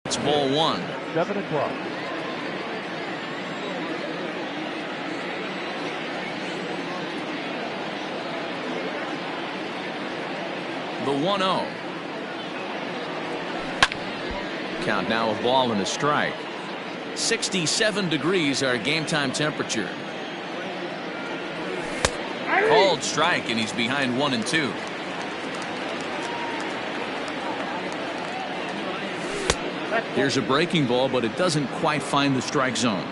It's ball one. 7 o'clock. The 1-0. Count now, a ball and a strike. 67 degrees our game time temperature. Called strike, and he's behind 1-2. Here's a breaking ball, but it doesn't quite find the strike zone.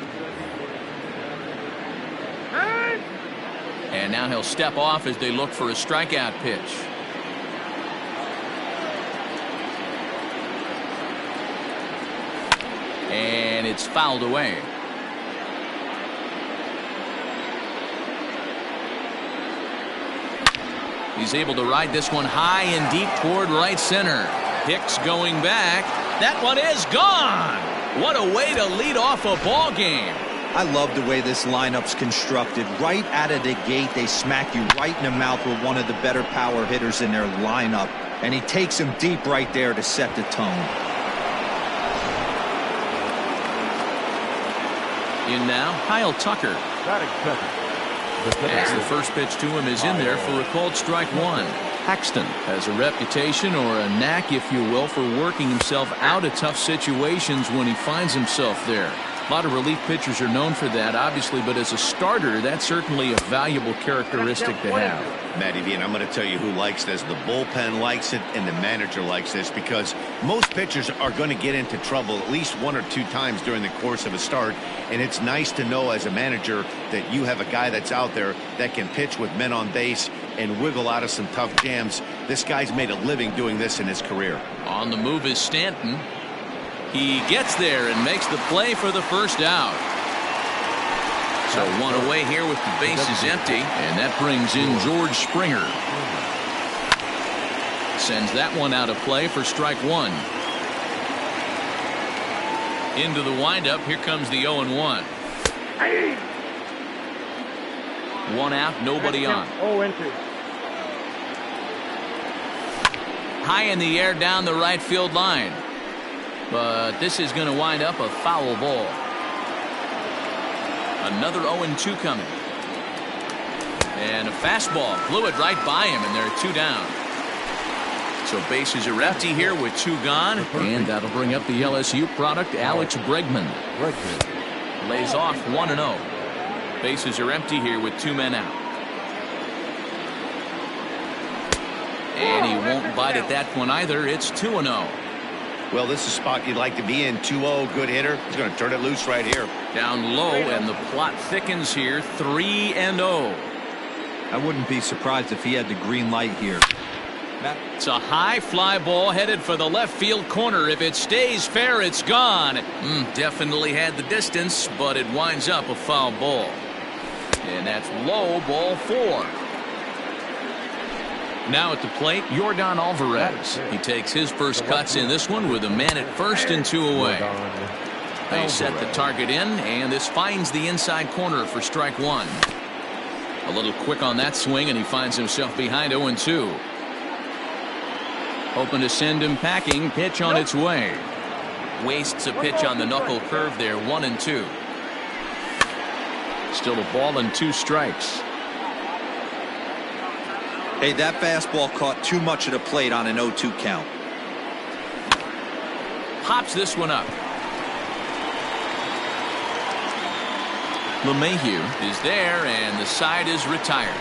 And now he'll step off as they look for a strikeout pitch. And it's fouled away. He's able to ride this one high and deep toward right center. Hicks going back. That one is gone. What a way to lead off a ball game. I love the way this lineup's constructed. Right out of the gate, they smack you right in the mouth with one of the better power hitters in their lineup. And he takes him deep right there to set the tone. In now, Kyle Tucker. Batting second. As the first pitch to him is in there for a called strike one. Paxton has a reputation, or a knack if you will, for working himself out of tough situations when he finds himself there. A lot of relief pitchers are known for that, obviously, but as a starter, that's certainly a valuable characteristic to have. Matty V, and I'm going to tell you who likes this. The bullpen likes it, and the manager likes this, because most pitchers are going to get into trouble at least 1 or 2 times during the course of a start, and it's nice to know as a manager that you have a guy that's out there that can pitch with men on base and wiggle out of some tough jams. This guy's made a living doing this in his career. On the move is Stanton. He gets there and makes the play for the first out. So one away here with the bases empty, and that brings in George Springer. Sends that one out of play for strike one. Into the windup, here comes the 0-1. One out, nobody on. 0-2. High in the air down the right field line. But this is going to wind up a foul ball. Another 0-2 coming. And a fastball blew it right by him, and there are 2 down. So bases are empty here with 2 gone. And that'll bring up the LSU product, Alex Bregman. Lays off 1-0. Bases are empty here with 2 men out. And he won't bite at that one either. It's 2-0. Well, this is a spot you'd like to be in. 2-0, good hitter. He's going to turn it loose right here. Down low, and the plot thickens here. 3-0. I wouldn't be surprised if he had the green light here. It's a high fly ball headed for the left field corner. If it stays fair, it's gone. Definitely had the distance, but it winds up a foul ball. And that's low, ball 4. Now at the plate, Yordan Alvarez. He takes his first cuts in this one with a man at first and 2 away. They set the target in, and this finds the inside corner for strike one. A little quick on that swing, and he finds himself behind 0-2. Hoping to send him packing. Pitch on its way. Wastes a pitch on the knuckle curve there. 1-2. Still a ball and 2 strikes. Hey, that fastball caught too much of the plate on an 0-2 count. Pops this one up. LeMahieu is there, and the side is retired.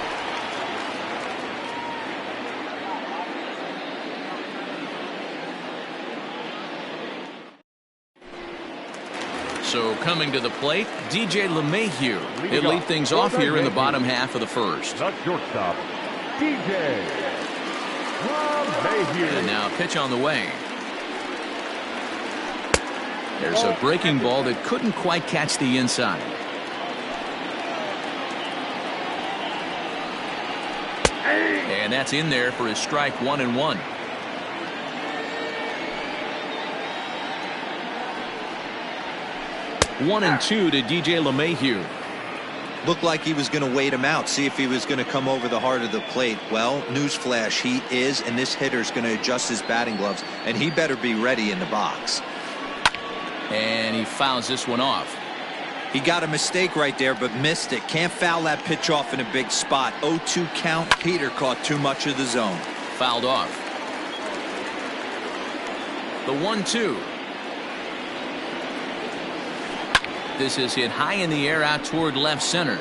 So coming to the plate, DJ LeMahieu. He'll lead things off here in the bottom half of the first. The shortstop, DJ LeMahieu. And now pitch on the way. There's a breaking ball that couldn't quite catch the inside. And that's in there for his strike. 1-1. One and 2 to DJ LeMahieu. Looked like he was going to wait him out, see if he was going to come over the heart of the plate. Well, newsflash, he is, and this hitter's going to adjust his batting gloves, and he better be ready in the box. And he fouls this one off. He got a mistake right there, but missed it. Can't foul that pitch off in a big spot. 0-2 count. Peter caught too much of the zone. Fouled off. The 1-2. This is hit high in the air out toward left center.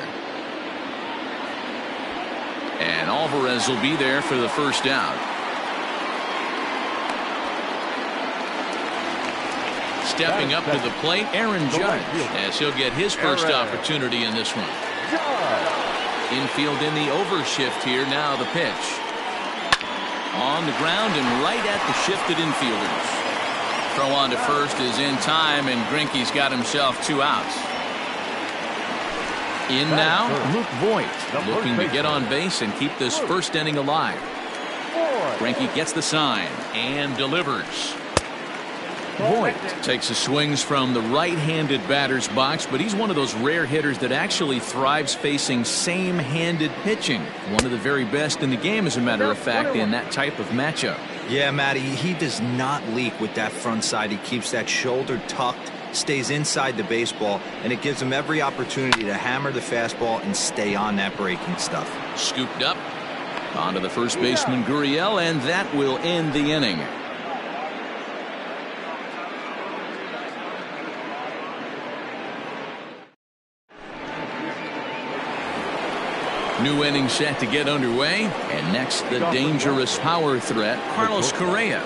And Alvarez will be there for the first down. Stepping up to the plate, Aaron Judge, as he'll get his first opportunity in this one. Infield in the overshift here. Now the pitch. On the ground and right at the shifted infielders. Throw on to first is in time, and Greinke's got himself 2 outs. In now, Luke Voigt, looking to get on base and keep this first inning alive. Greinke gets the sign and delivers. Voigt takes the swings from the right-handed batter's box, but he's one of those rare hitters that actually thrives facing same-handed pitching. One of the very best in the game, as a matter of fact, in that type of matchup. Yeah, Matty, he does not leak with that front side. He keeps that shoulder tucked, stays inside the baseball, and it gives him every opportunity to hammer the fastball and stay on that breaking stuff. Scooped up onto the first baseman, Gurriel, and that will end the inning. New inning set to get underway, and next the dangerous power threat, Carlos Correa.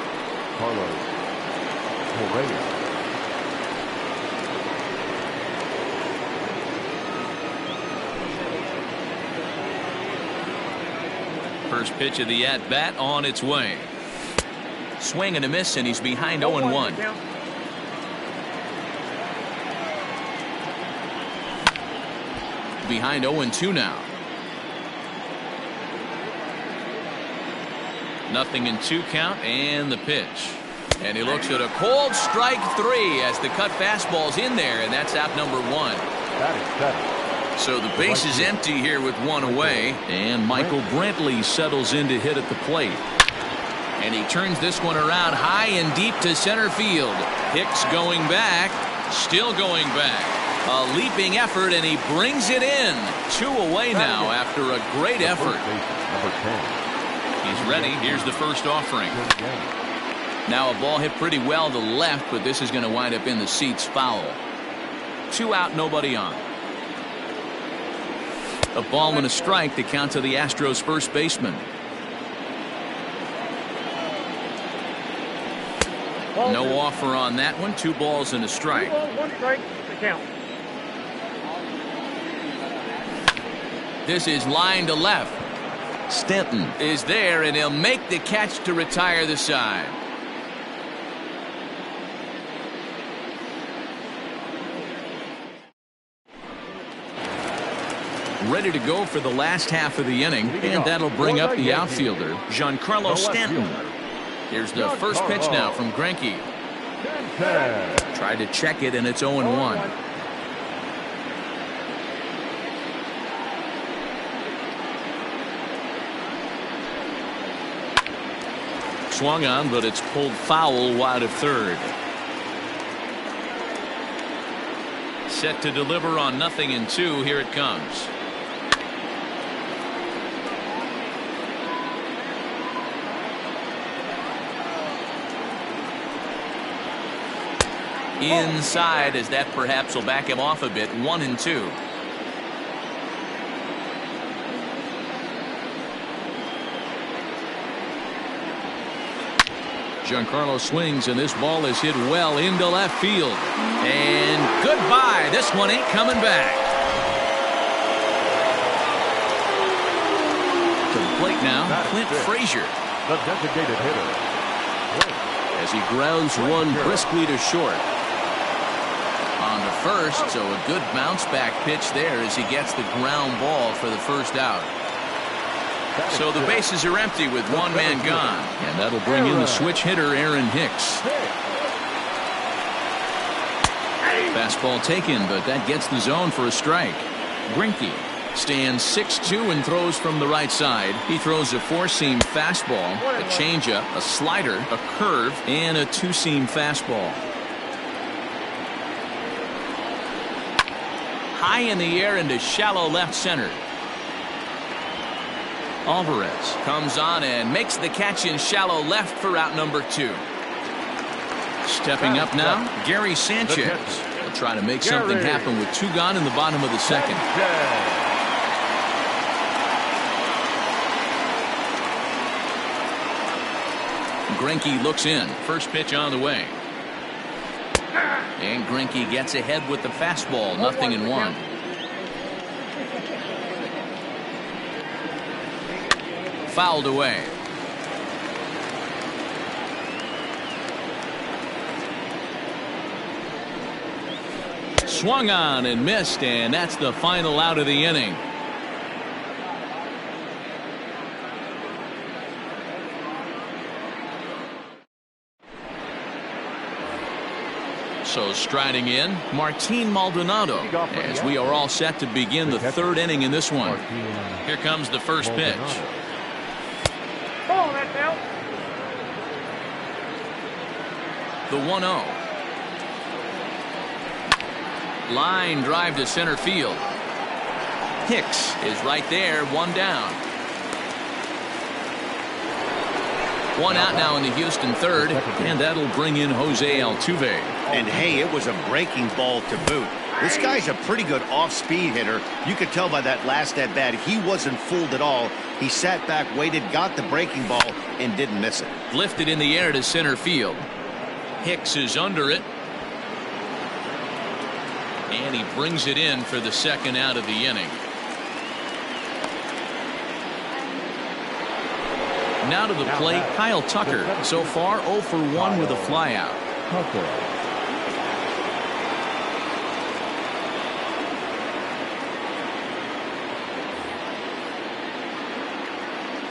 First pitch of the at-bat on its way. Swing and a miss, and he's behind 0-1. Behind 0-2 now. Nothing in 2 count, and the pitch. And he looks at a cold strike 3 as the cut fastball's in there, and that's out number 1. So the base is empty here with 1 away, and Michael Brantley settles in to hit at the plate. And he turns this one around high and deep to center field. Hicks going back, still going back. A leaping effort, and he brings it in. 2 away now after a great effort. Number 10. He's ready. Here's the first offering. Now a ball hit pretty well to left, but this is going to wind up in the seats foul. 2 out, nobody on. A ball and a strike to count to the Astros first baseman. No offer on that one. 2 balls and a strike. 1 strike to count. This is line to left. Stanton is there, and he'll make the catch to retire the side. Ready to go for the last half of the inning, and that'll bring up the outfielder, Giancarlo Stanton. Here's the first pitch now from Greinke. Tried to check it, and it's 0-1. Swung on, but it's pulled foul wide of third. Set to deliver on 0-2. Here it comes. Inside, as that perhaps will back him off a bit. 1-2. Giancarlo swings, and this ball is hit well into left field. And goodbye. This one ain't coming back. To the plate now, Clint Frazier. The designated hitter. As he grounds one briskly to short. On to first, so a good bounce back pitch there as he gets the ground ball for the first out. So the bases are empty with 1 man gone, and that'll bring in the switch hitter Aaron Hicks. Fastball taken, but that gets the zone for a strike. Greinke stands 6-2 and throws from the right side. He throws a 4-seam fastball, a changeup, a slider, a curve, and a 2-seam fastball. high in the air into shallow left center. Alvarez comes on and makes the catch in shallow left for out number 2. Stepping up now, Gary Sanchez. He'll try to make something happen with 2 gone in the bottom of the second. Greinke looks in. First pitch on the way. And Greinke gets ahead with the fastball. 0-1. Fouled away. Swung on and missed, and that's the final out of the inning. So striding in, Martin Maldonado, as we are all set to begin the 3rd inning in this one. Here comes the first pitch. The 1-0. Line drive to center field. Hicks is right there, 1 down. 1 out now in the Houston 3rd, and that'll bring in Jose Altuve. And hey, it was a breaking ball to boot. This guy's a pretty good off-speed hitter. You could tell by that last at-bat he wasn't fooled at all. He sat back, waited, got the breaking ball, and didn't miss it. Lifted in the air to center field. Hicks is under it. And he brings it in for the 2nd out of the inning. Now to the plate, Kyle Tucker. So far 0 for 1 with a flyout.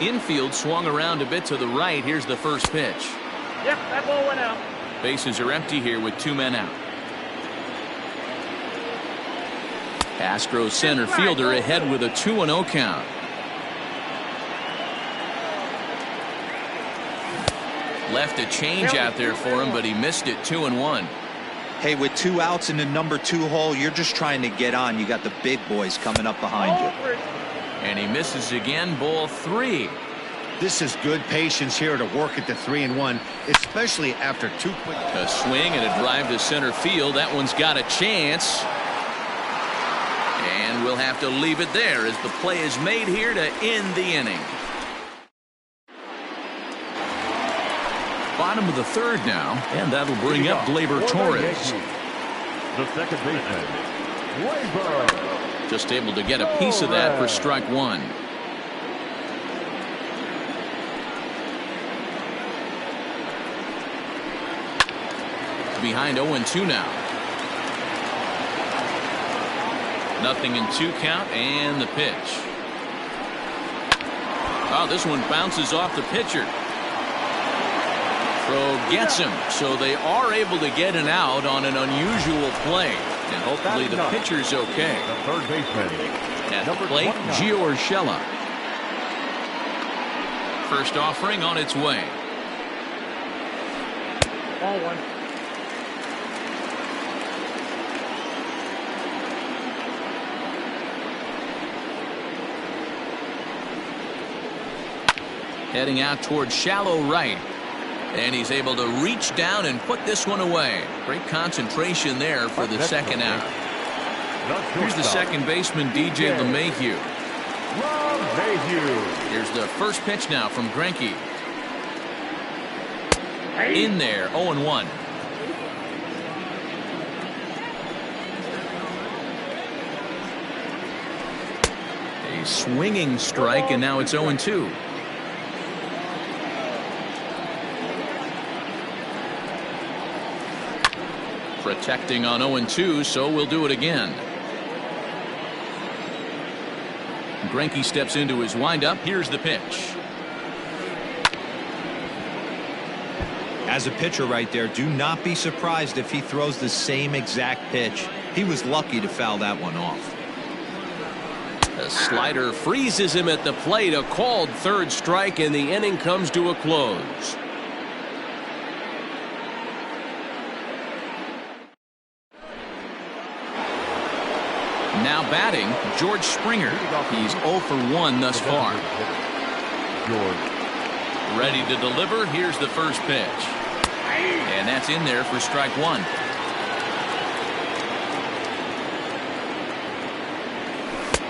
Infield swung around a bit to the right. Here's the first pitch. Yep, that ball went out. Bases are empty here with 2 men out. Astros center fielder ahead with a 2-0 count. Left a change out there for him, but he missed it. 2-1. Hey, with 2 outs in the number 2 hole, you're just trying to get on. You got the big boys coming up behind you. And he misses again. Ball 3. This is good patience here to work at the 3-1, especially after 2 quick. A swing and a drive to center field. That one's got a chance. And we'll have to leave it there as the play is made here to end the inning. Bottom of the 3rd now, and that'll bring up Gleyber Torres. The second baseman, Gleyber. Just able to get a piece of that for strike 1. Behind 0-2 now. 0-2 count, and the pitch. Oh, this one bounces off the pitcher. Throw gets him, so they are able to get an out on an unusual play. And hopefully the pitcher's okay. The third baseman. At the plate, Gio Urshela. First offering on its way. Ball 1. Heading out towards shallow right. And he's able to reach down and put this one away. Great concentration there for the 2nd out. Here's the second baseman, DJ LeMahieu. Here's the first pitch now from Greinke. In there, 0-1. A swinging strike, and now it's 0-2. Protecting on 0-2, so we'll do it again. Greinke steps into his windup. Here's the pitch. As a pitcher right there, do not be surprised if he throws the same exact pitch. He was lucky to foul that one off. The slider freezes him at the plate. A called 3rd strike, and the inning comes to a close. Now batting, George Springer. He's 0 for 1 thus far. Ready to deliver. Here's the first pitch. And that's in there for strike one.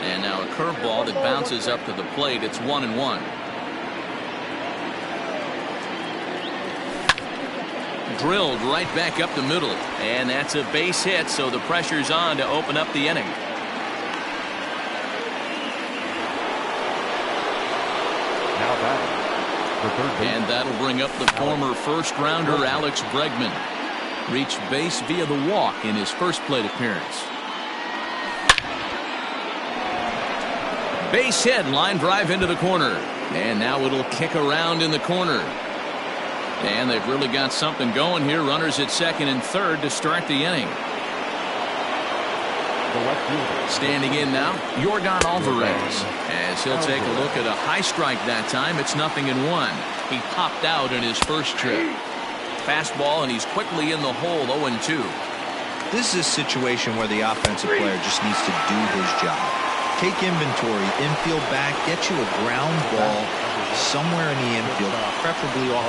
And now a curveball that bounces up to the plate. It's 1-1. Drilled right back up the middle. And that's a base hit, so the pressure's on to open up the inning. And that'll bring up the former first-rounder Alex Bregman. Reached base via the walk in his first plate appearance. Base hit, line drive into the corner. And now it'll kick around in the corner. And they've really got something going here. Runners at second and third to start the inning. Standing in now, Yordan Alvarez. As he'll take a look at a high strike that time, it's 0-1. He popped out in his first trip. Fastball, and he's quickly in the hole, 0-2. This is a situation where the offensive player just needs to do his job. Take inventory, infield back, get you a ground ball somewhere in the infield, preferably off.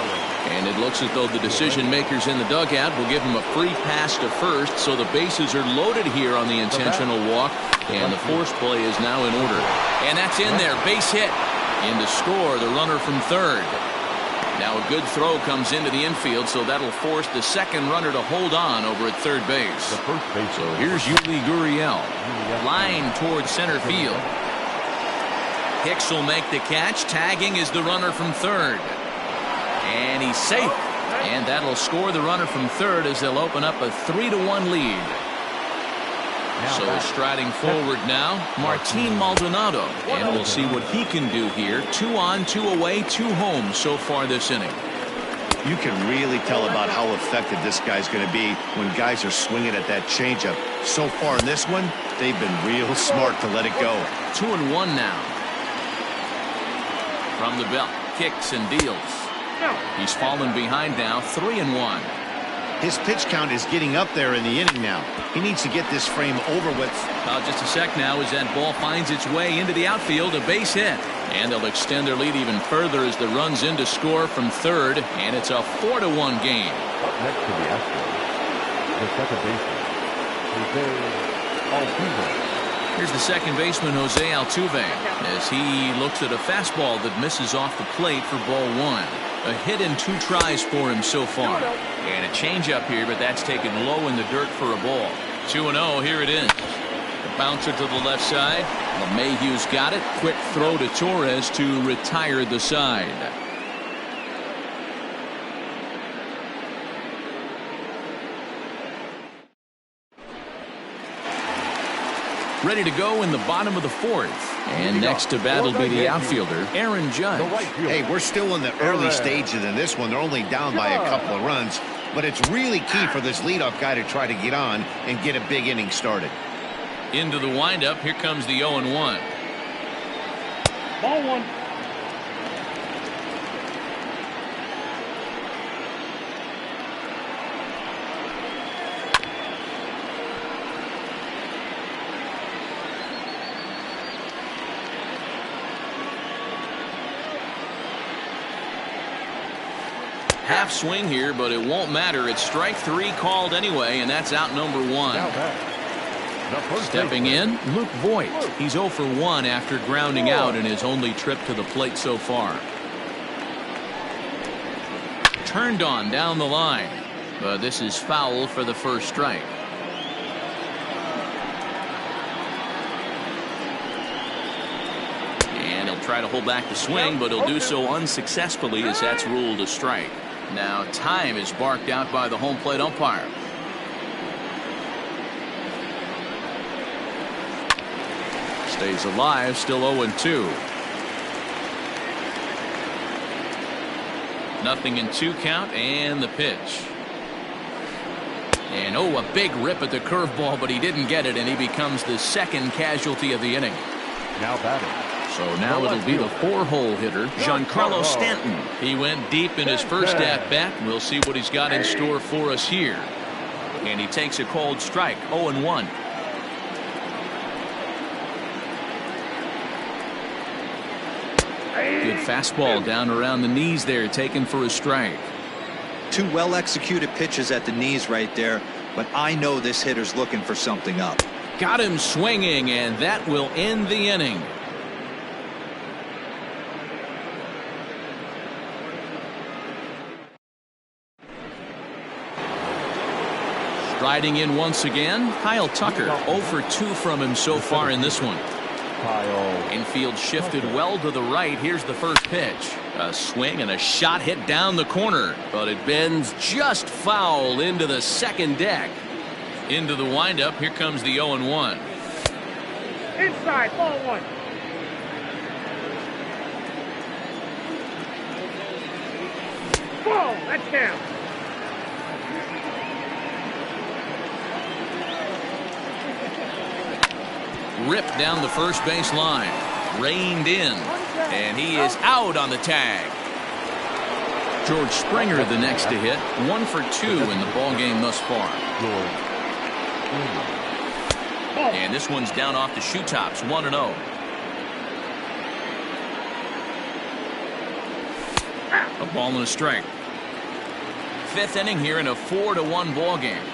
And it looks as though the decision makers in the dugout will give him a free pass to first, so the bases are loaded here on the intentional walk, and the force play is now in order. And that's in there, base hit. In to score, the runner from third. Now a good throw comes into the infield, so that'll force the second runner to hold on over at third base. So here's Yuli Gurriel. Line towards center field. Hicks will make the catch. Tagging is the runner from third. And he's safe. And that'll score the runner from third as they'll open up a 3-1 lead. So striding forward now, Martin Maldonado. And we'll see what he can do here. 2 on, 2 away, 2 home so far this inning. You can really tell about how effective this guy's going to be when guys are swinging at that changeup. So far in this one, they've been real smart to let it go. 2-1 now. From the belt, kicks and deals. He's fallen behind now, 3-1. His pitch count is getting up there in the inning now. He needs to get this frame over with. Just a sec now as that ball finds its way into the outfield, a base hit. And they'll extend their lead even further as the run's in to score from third, and it's a 4-1 game. Up next to the Astros, the second baseman, Jose Altuve. Here's the second baseman, Jose Altuve, as he looks at a fastball that misses off the plate for ball one. A hit in 2 tries for him so far. And a changeup here, but that's taken low in the dirt for a ball. 2-0, here it is. The bouncer to the left side. LeMahieu's got it. Quick throw to Torres to retire the side. Ready to go in the bottom of the fourth. And next to bat will be the outfielder, Aaron Judge. Hey, we're still in the early stages in this one. They're only down by a couple of runs. But it's really key for this leadoff guy to try to get on and get a big inning started. Into the windup. Here comes the 0-1. Ball one. Half swing here, but it won't matter. It's strike 3 called anyway, and that's out number 1. Stepping in, Luke Voigt. He's 0 for 1 after grounding out in his only trip to the plate so far. Turned on down the line, but this is foul for the first strike. And he'll try to hold back the swing, but he'll do so unsuccessfully as that's ruled a strike. Now time is barked out by the home plate umpire. Stays alive, still 0-2. 0-2 count, and the pitch. And a big rip at the curveball, but he didn't get it, and he becomes the second casualty of the inning. Now batting. So now it'll be the 4-hole hitter, Giancarlo Stanton. He went deep in his first at-bat. We'll see what he's got in store for us here. And he takes a cold strike, 0-1. Fastball down around the knees there, taken for a strike. Two well-executed pitches at the knees right there, but I know this hitter's looking for something up. Got him swinging, and that will end the inning. Striding in once again, Kyle Tucker. 0 for 2 from him so far in this one. Infield shifted well to the right. Here's the first pitch. A swing and a shot hit down the corner, but it bends just foul into the second deck. Into the windup. Here comes the 0-1. Inside, ball one. Ball, that's down. Ripped down the first base line. Reined in. And he is out on the tag. George Springer the next to hit. 1 for 2 in the ball game thus far. And this one's down off the shoe tops. 1-0. A ball and a strike. Fifth inning here in a 4-1 ball game.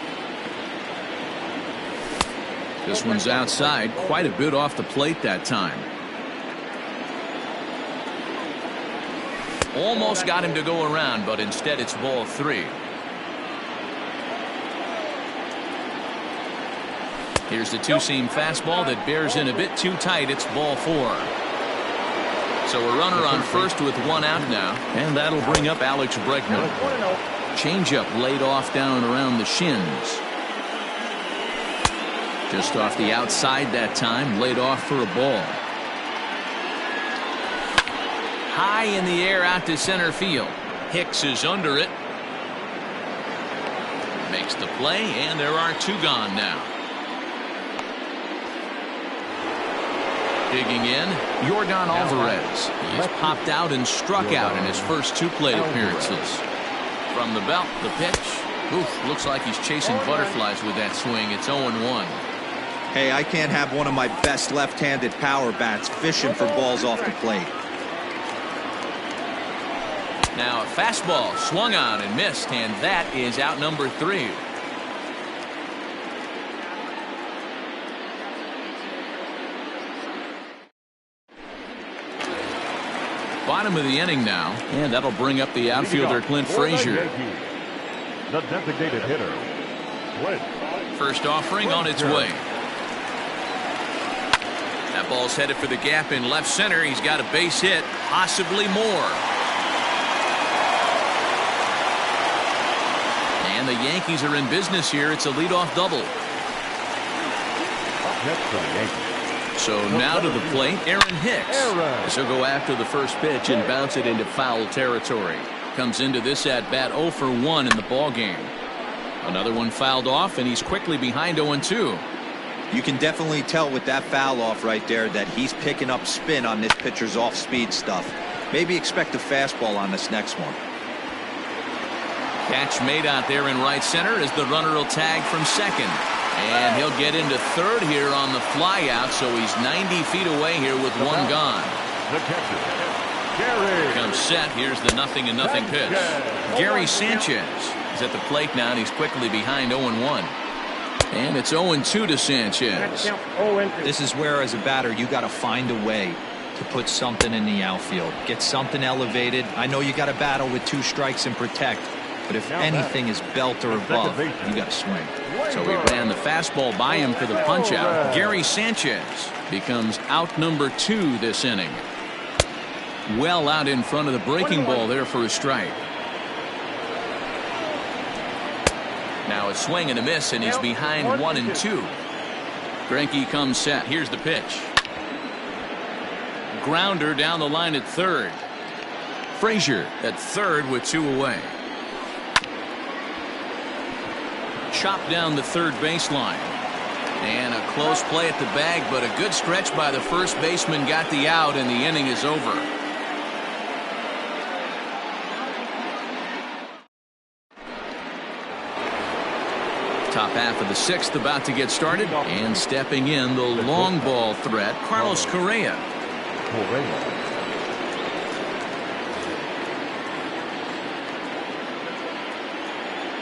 This one's outside, quite a bit off the plate that time. Almost got him to go around, but instead it's ball 3. Here's the two-seam fastball that bears in a bit too tight. It's ball 4. So a runner on first with 1 out now, and that'll bring up Alex Bregman. Changeup laid off down around the shins. Just off the outside that time, laid off for a ball. High in the air out to center field. Hicks is under it. Makes the play, and there are 2 gone now. Digging in, Yordan Alvarez. He's popped out and struck out in his first 2 plate appearances. From the belt, the pitch. Oof, looks like he's chasing butterflies with that swing. It's 0-1. Hey, I can't have one of my best left-handed power bats fishing for balls off the plate. Now a fastball swung on and missed, and that is out number 3. Bottom of the inning now, and that'll bring up the outfielder Clint Frazier. The designated hitter, Clint. First offering on its way. That ball's headed for the gap in left center. He's got a base hit, possibly more. And the Yankees are in business here. It's a leadoff double. So now to the plate, Aaron Hicks. As he'll go after the first pitch and bounce it into foul territory. Comes into this at bat 0 for 1 in the ball game. Another one fouled off, and he's quickly behind 0-2. You can definitely tell with that foul off right there that he's picking up spin on this pitcher's off-speed stuff. Maybe expect a fastball on this next one. Catch made out there in right center as the runner will tag from second. And he'll get into third here on the fly out, so he's 90 feet away here with 1 gone. The catcher, Gary. Comes set. Here's the 0-0 pitch. Gary Sanchez is at the plate now, and he's quickly behind 0-1. And it's 0-2 to Sanchez. This is where, as a batter, you got to find a way to put something in the outfield. Get something elevated. I know you got to battle with 2 strikes and protect, but if anything is belt or above, you got to swing. So he ran the fastball by him for the punch out. Gary Sanchez becomes out number 2 this inning. Well out in front of the breaking ball there for a strike. Now a swing and a miss, and he's behind 1-2. Greinke comes set. Here's the pitch. Grounder down the line at third. Frazier at third with 2 away. Chopped down the third baseline. And a close play at the bag, but a good stretch by the first baseman got the out, and the inning is over. Top half of the 6th about to get started, and stepping in the long ball threat, Carlos Correa.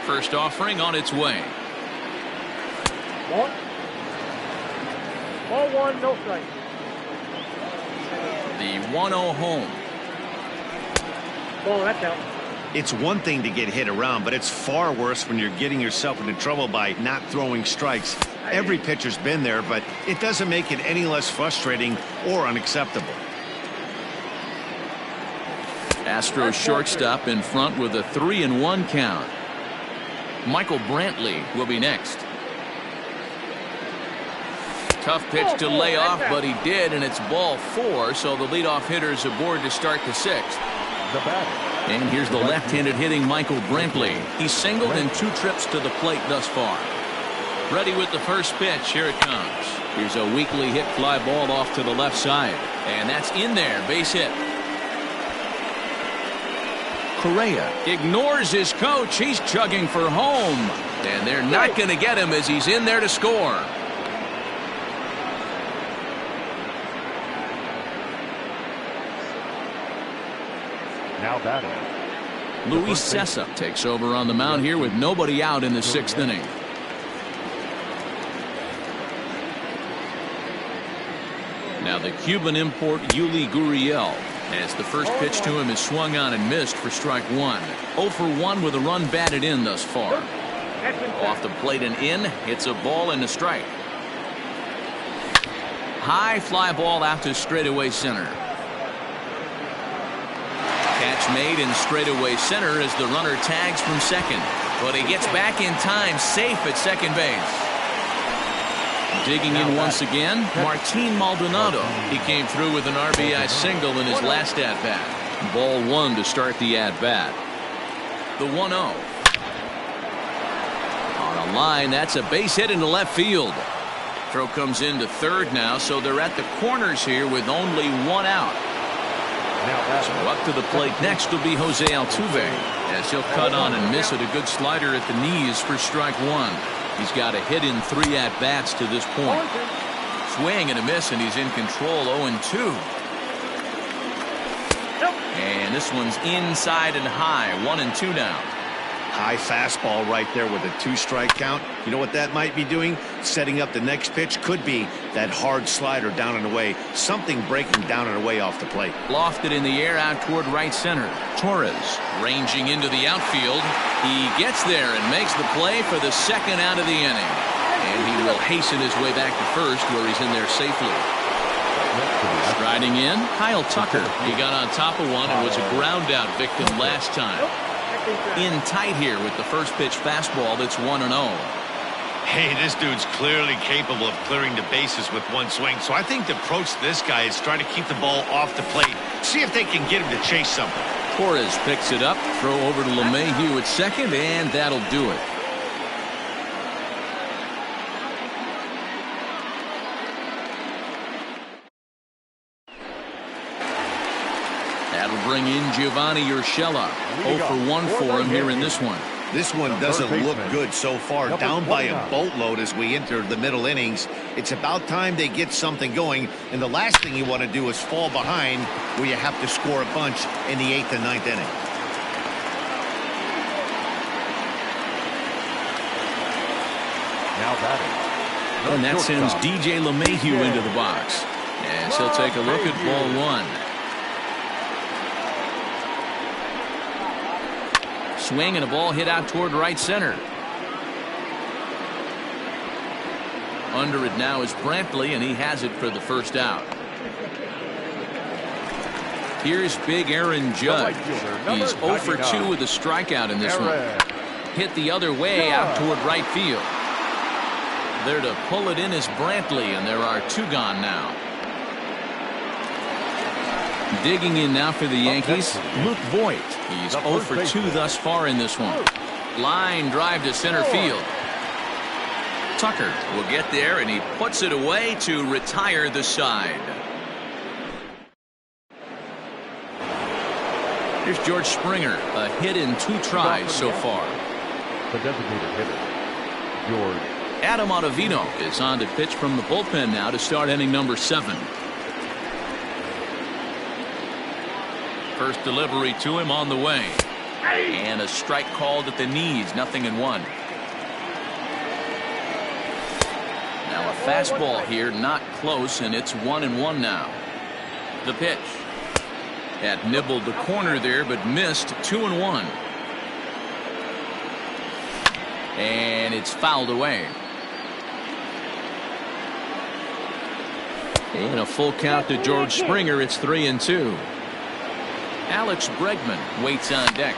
First offering on its way. 1. Ball 1, no strike. The 1-0 home. Ball, that counts. It's one thing to get hit around, but it's far worse when you're getting yourself into trouble by not throwing strikes. Every pitcher's been there, but it doesn't make it any less frustrating or unacceptable. Astros shortstop in front with a 3-1 count. Michael Brantley will be next. Tough pitch to lay off, but he did, and it's ball 4, so the leadoff hitter's aboard to start the 6th. The batter. And here's the left-handed hitting Michael Brantley. He's singled in 2 trips to the plate thus far. Ready with the first pitch. Here it comes. Here's a weakly hit fly ball off to the left side. And that's in there. Base hit. Correa ignores his coach. He's chugging for home. And they're not going to get him as he's in there to score. Now batting. Luis Cessa takes over on the mound here with nobody out in the 6th inning. Now the Cuban import Yuli Gurriel, as the first pitch to him is swung on and missed for strike 1. 0 for 1 with a run batted in thus far. Off the plate and in, hits a ball and a strike. High fly ball out to straightaway center. Catch made in straightaway center as the runner tags from second. But he gets back in time, safe at second base. Digging in once again, Martin Maldonado. He came through with an RBI single in his last at-bat. Ball 1 to start the at-bat. The 1-0. On a line, that's a base hit into left field. Throw comes into third now, so they're at the corners here with only 1 out. So up to the plate next will be Jose Altuve, as he'll cut on and miss at a good slider at the knees for strike 1. He's got a hit in 3 at-bats to this point. Swing and a miss, and he's in control. 0-2. And this one's inside and high. 1-2 now. High fastball right there with a 2-strike count. You know what that might be doing? Setting up the next pitch. Could be that hard slider down and away. Something breaking down and away off the plate. Lofted in the air out toward right center. Torres ranging into the outfield. He gets there and makes the play for the 2nd out of the inning. And he will hasten his way back to first, where he's in there safely. Striding in, Kyle Tucker. He got on top of one and was a ground out victim last time. In tight here with the first pitch fastball that's 1-0. Hey, this dude's clearly capable of clearing the bases with one swing. So I think the approach to this guy is trying to keep the ball off the plate. See if they can get him to chase something. Torres picks it up. Throw over to LeMahieu at second, and that'll do it. That'll bring in Giovanni Urshela. 0 for 1 for him here in this one. This one doesn't look good so far. Down by a boatload as we enter the middle innings. It's about time they get something going. And the last thing you want to do is fall behind where you have to score a bunch in the 8th and 9th inning. Now batting. And that sends DJ LeMahieu into the box. As he'll take a look at ball 1. Swing and a ball hit out toward right center. Under it now is Brantley, and he has it for the first out. Here's big Aaron Judge. He's 0 for 2 with a strikeout in this one. Hit the other way out toward right field. There to pull it in is Brantley, and there are 2 gone now. Digging in now for the Yankees, Luke Voigt. He's 0 for 2 thus far in this one. Line drive to center field. Tucker will get there, and he puts it away to retire the side. Here's George Springer, a hit in 2 tries so far. The designated hitter, George. Adam Ottavino is on to pitch from the bullpen now to start inning number 7. First delivery to him on the way. And a strike called at the knees, 0-1. Now a fastball here, not close, and it's 1-1 now. The pitch. Had nibbled the corner there, but missed. 2-1. And it's fouled away. And a full count to George Springer. It's 3-2. Alex Bregman waits on deck.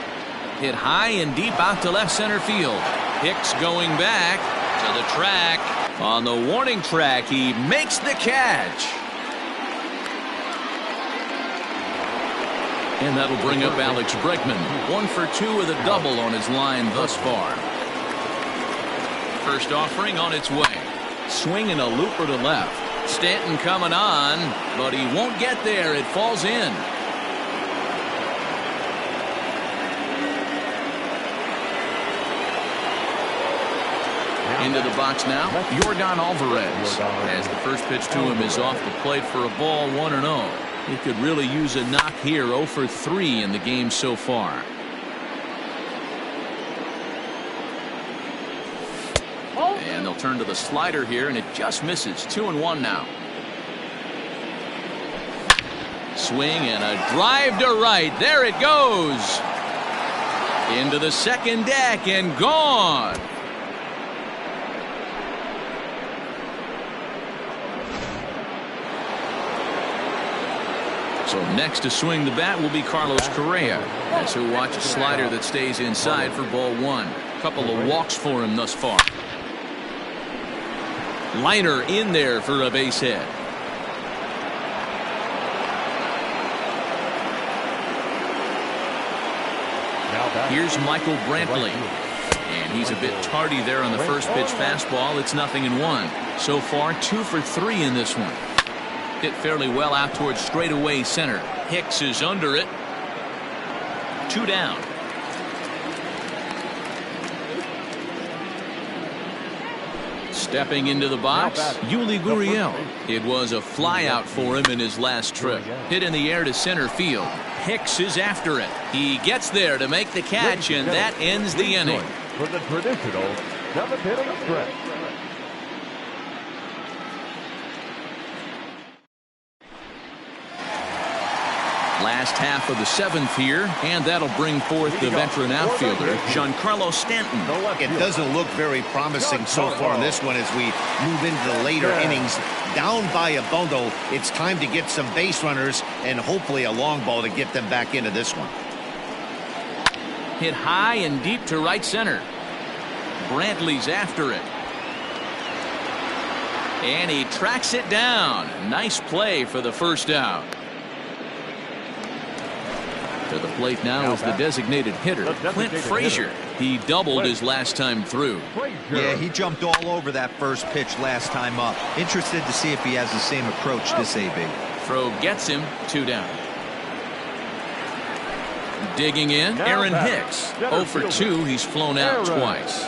Hit high and deep out to left center field. Hicks going back to the track. On the warning track, he makes the catch. And that'll bring up Alex Bregman. 1 for 2 with a double on his line thus far. First offering on its way. Swinging a looper to left. Stanton coming on, but he won't get there. It falls in. Into the box now, Yordan Alvarez. As the first pitch to him is off the plate for a ball, 1-0. He could really use a knock here. 0 for 3 in the game so far. And they'll turn to the slider here, and it just misses. 2-1 now. Swing and a drive to right. There it goes. Into the second deck and gone. So next to swing the bat will be Carlos Correa, as he'll watch a slider that stays inside for ball 1. Couple of walks for him thus far. Liner in there for a base hit. Here's Michael Brantley. And he's a bit tardy there on the first pitch fastball. It's 0-1. So far 2 for 3 in this one. Hit fairly well out towards straightaway center. Hicks is under it. 2 down. Stepping into the box, Yuli Gurriel. It was a flyout for him in his last trip. Hit in the air to center field. Hicks is after it. He gets there to make the catch, and that ends the inning. For the traditional 7th inning stretch. Last half of the 7th here, and that'll bring forth the veteran outfielder, Giancarlo Stanton. It doesn't look very promising so far in this one as we move into the later innings. Down by a bundle, it's time to get some base runners and hopefully a long ball to get them back into this one. Hit high and deep to right center. Brantley's after it. And he tracks it down. Nice play for the first out. To the plate now is the designated hitter, Clint Frazier. He doubled his last time through. Yeah, he jumped all over that first pitch last time up. Interested to see if he has the same approach this AB. Throw gets him. 2 down. Digging in, Aaron Hicks. 0 for 2. He's flown out twice.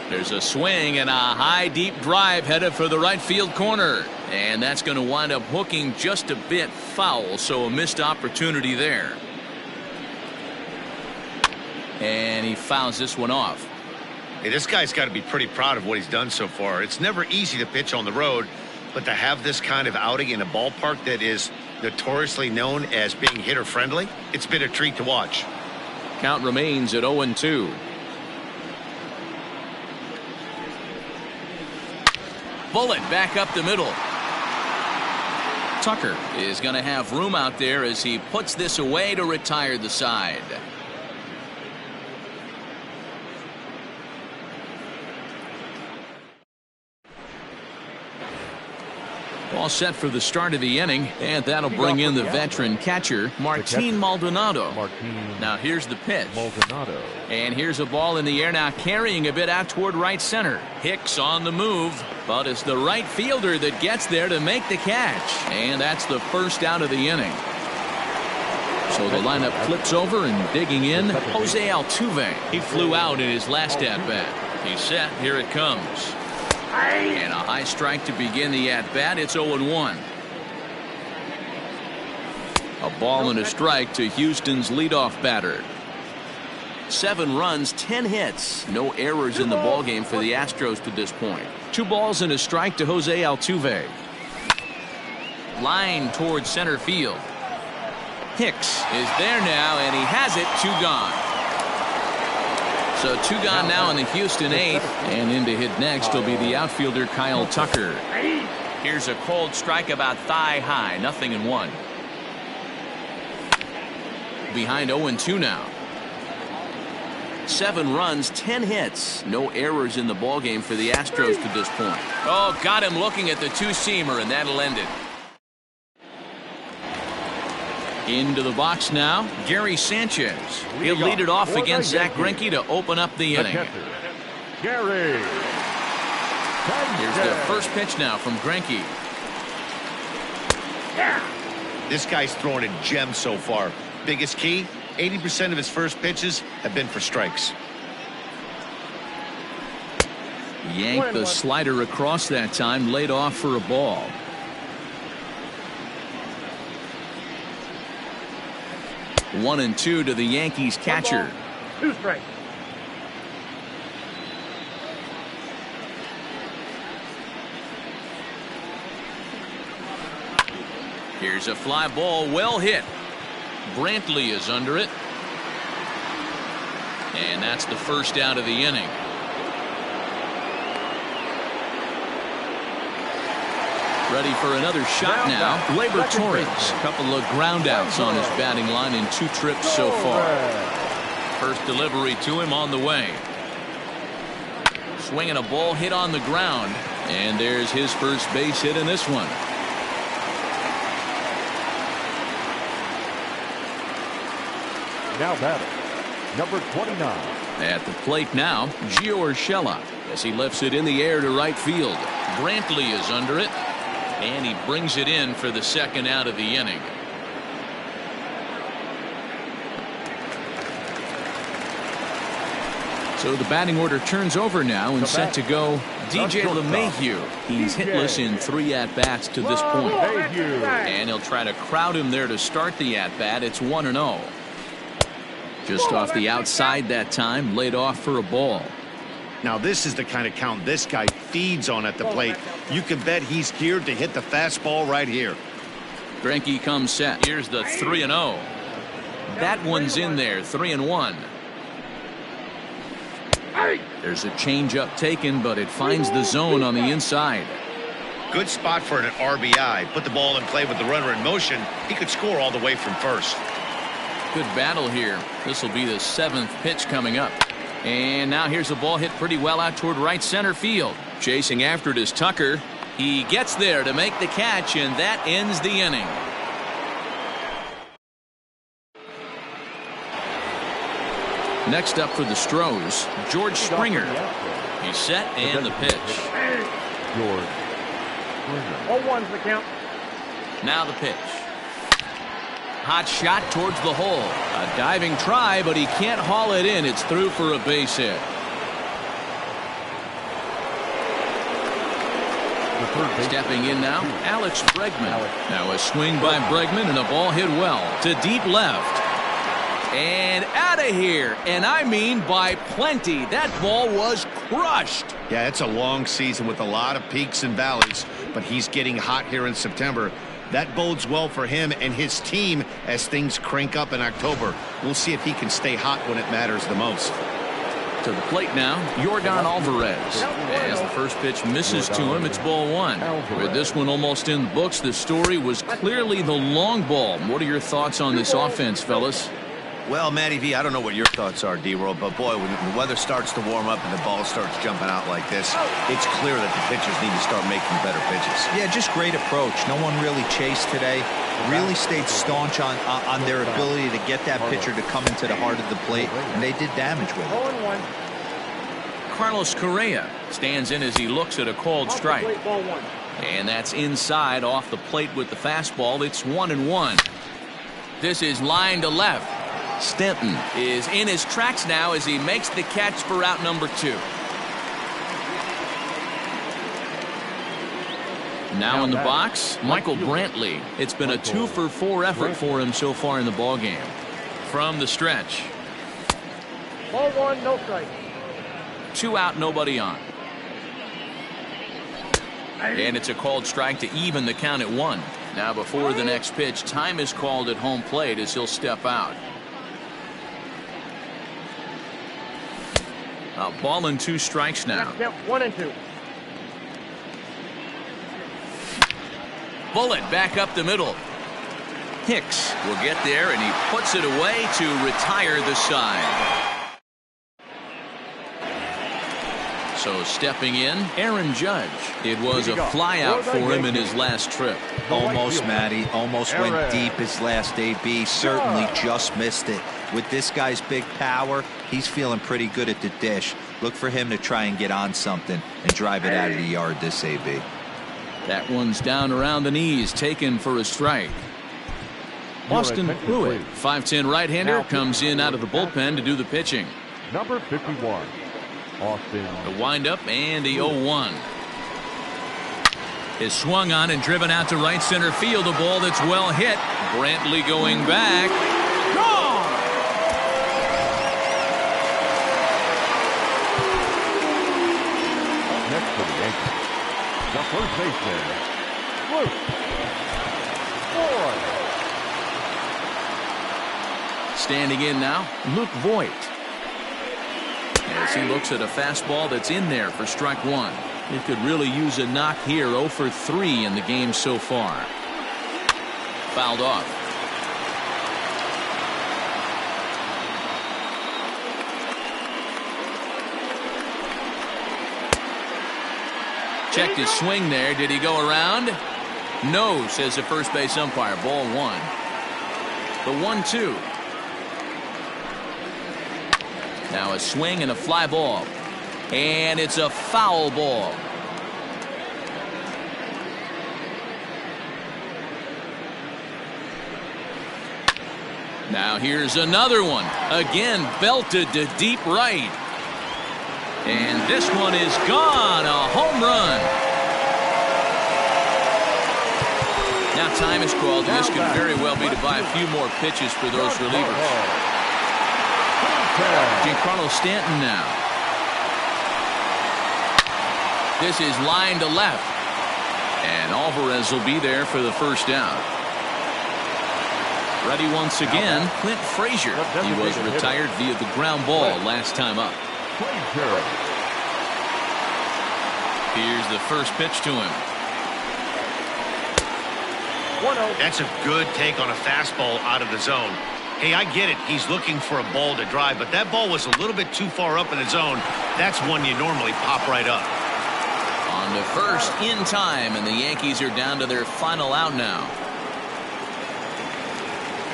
There's a swing and a high deep drive headed for the right field corner. And that's going to wind up hooking just a bit foul, so a missed opportunity there. And he fouls this one off. Hey, this guy's got to be pretty proud of what he's done so far. It's never easy to pitch on the road, but to have this kind of outing in a ballpark that is notoriously known as being hitter friendly, it's been a treat to watch. Count remains at 0-2. Bullet back up the middle. Tucker is going to have room out there as he puts this away to retire the side. All set for the start of the inning, and that'll bring in the veteran catcher, Martin Maldonado. Now here's the pitch. And here's a ball in the air now, carrying a bit out toward right center. Hicks on the move, but it's the right fielder that gets there to make the catch. And that's the first out of the inning. So the lineup flips over, and digging in, Jose Altuve. He flew out in his last at-bat. He's set. Here it comes. And a high strike to begin the at-bat. It's 0-1. A ball and a strike to Houston's leadoff batter. 7 runs, 10 hits. No errors in the ballgame for the Astros to this point. 2 balls and a strike to Jose Altuve. Line towards center field. Hicks is there now, and he has it. 2 gone. So 2 gone now in the Houston 8th. And in to hit next will be the outfielder Kyle Tucker. Here's a cold strike about thigh high. 0-1. Behind 0-2 now. 7 runs, 10 hits. No errors in the ballgame for the Astros to this point. Oh, got him looking at the 2-seamer, and that'll end it. Into the box now, Gary Sanchez. He'll lead it off against Zach Greinke to open up the inning. Gary. Here's the first pitch now from Greinke. This guy's throwing a gem so far. Biggest key, 80% of his first pitches have been for strikes. Yanked the slider across that time, laid off for a ball. One and 2 to the Yankees catcher. 2 strikes. Here's a fly ball, well hit. Brantley is under it. And that's the first out of the inning. Ready for another shot now. Gleyber Torres. A couple of ground outs on his batting line in 2 trips so far. First delivery to him on the way. Swinging a ball hit on the ground. And there's his first base hit in this one. Now batting, number 29. At the plate now, Gio Urshela as he lifts it in the air to right field. Brantley is under it. And he brings it in for the second out of the inning. So the batting order turns over now and set to go DJ LeMahieu. He's hitless in 3 at-bats to this point. And he'll try to crowd him there to start the at-bat. It's 1-0. Just off the outside that time, laid off for a ball. Now this is the kind of count this guy feeds on at the plate. You can bet he's geared to hit the fastball right here. Greinke comes set. Here's the 3-0. That one's in there. 3-1. There's a changeup taken, but it finds the zone on the inside. Good spot for an RBI. Put the ball in play with the runner in motion. He could score all the way from first. Good battle here. This will be the 7th pitch coming up. And now here's a ball hit pretty well out toward right center field. Chasing after it is Tucker. He gets there to make the catch, and that ends the inning. Next up for the Stros, George Springer. He's set, and the pitch. George Springer. 0-1's the count. Now the pitch. Hot shot towards the hole. A diving try, but he can't haul it in. It's through for a base hit. Stepping in now, Alex Bregman. Now a swing by Bregman and a ball hit well to deep left. And out of here. And I mean by plenty. That ball was crushed. Yeah, it's a long season with a lot of peaks and valleys, but he's getting hot here in September. That bodes well for him and his team as things crank up in October. We'll see if he can stay hot when it matters the most. To the plate now, Yordan Alvarez. As the first pitch misses to him, it's ball 1. With this one almost in the books, the story was clearly the long ball. What are your thoughts on this offense, fellas? Well, Matty V, I don't know what your thoughts are, D-Roll, but boy, when the weather starts to warm up and the ball starts jumping out like this, it's clear that the pitchers need to start making better pitches. Yeah, just great approach. No one really chased today. Really stayed staunch on their ability to get that pitcher to come into the heart of the plate, and they did damage with it. 0-1. Carlos Correa stands in as he looks at a called strike. Ball 1. And that's inside off the plate with the fastball. It's 1-1. This is line to left. Stanton is in his tracks now as he makes the catch for out number 2. Now in the box, Michael Brantley. It's been a 2-for-4 effort for him so far in the ball game. From the stretch. Ball one, no strike. 2 out, nobody on. And it's a called strike to even the count at 1. Now before the next pitch, time is called at home plate as he'll step out. A ball and 2 strikes now. Yep, 1 and 2. Bullet back up the middle. Hicks will get there, and he puts it away to retire the side. So stepping in, Aaron Judge. It was a flyout for him in his last trip. Almost, Matty. Almost went deep his last AB. Certainly just missed it. With this guy's big power, he's feeling pretty good at the dish. Look for him to try and get on something and drive it out of the yard this AB. That one's down around the knees, taken for a strike. Austin Pruitt, 5'10" right-hander, comes in out of the bullpen to do the pitching. Number 51, Austin. The windup and the 0-1. Is swung on and driven out to right center field. A ball that's well hit. Brantley going back. Gone! Next for the Yankees, the first baseman, Luke Voigt. Standing in now, Luke Voigt. As he looks at a fastball that's in there for strike 1. It could really use a knock here. 0 for 3 in the game so far. Fouled off. Checked his swing there. Did he go around? No, says the first base umpire. Ball 1. The 1-2. Now a swing and a fly ball. And it's a foul ball. Now here's another one. Again, belted to deep right. And this one is gone. A home run. Now time is called, and this could very well be to buy a few more pitches for those relievers. Giancarlo Stanton now. This is line to left. And Alvarez will be there for the first out. Ready once again, Clint Frazier. He was retired via the ground ball last time up. Here's the first pitch to him. 1-0. That's a good take on a fastball out of the zone. Hey, I get it. He's looking for a ball to drive, but that ball was a little bit too far up in the zone. That's one you normally pop right up. On to first in time, and the Yankees are down to their final out now.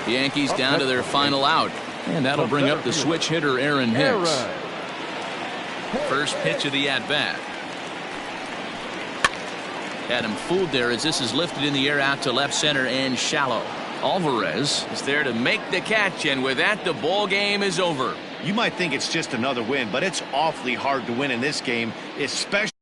The Yankees down to their final out, and that'll bring up the switch hitter Aaron Hicks. First pitch of the at-bat. Had him fooled there as this is lifted in the air out to left center and shallow. Alvarez is there to make the catch, and with that, the ball game is over. You might think it's just another win, but it's awfully hard to win in this game, especially